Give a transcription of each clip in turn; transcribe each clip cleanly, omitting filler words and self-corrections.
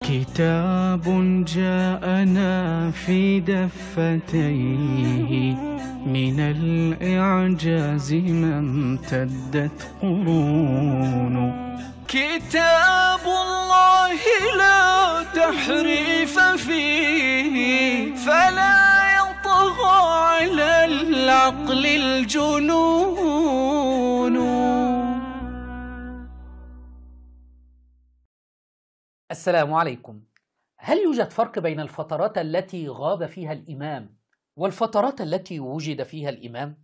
كتاب جاءنا في دفتيه من الإعجاز ما امتدت قرون. كتاب الله لا تحريف فيه فلا يطغى على العقل الجنون. السلام عليكم. هل يوجد فرق بين الفترات التي غاب فيها الإمام والفترات التي وجد فيها الإمام؟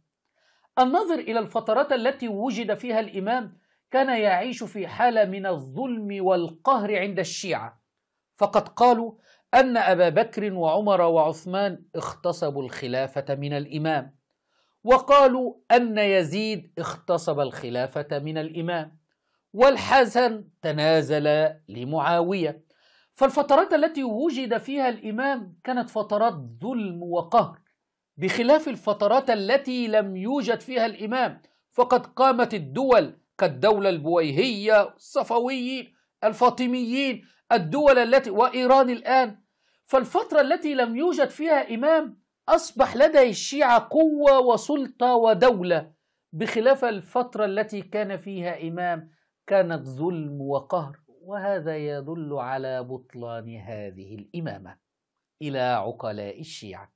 النظر إلى الفترات التي وجد فيها الإمام كان يعيش في حالة من الظلم والقهر عند الشيعة، فقد قالوا أن أبا بكر وعمر وعثمان اغتصبوا الخلافة من الإمام، وقالوا أن يزيد اغتصب الخلافة من الإمام، والحسن تنازل لمعاوية. فالفترات التي وجد فيها الإمام كانت فترات ظلم وقهر، بخلاف الفترات التي لم يوجد فيها الإمام، فقد قامت الدول كالدولة البويهية، الصفويين، الفاطميين، الدول التي وإيران الآن. فالفترة التي لم يوجد فيها إمام أصبح لدى الشيعة قوة وسلطة ودولة، بخلاف الفترة التي كان فيها إمام كانت ظلم وقهر، وهذا يدل على بطلان هذه الإمامة. إلى عقلاء الشيعة.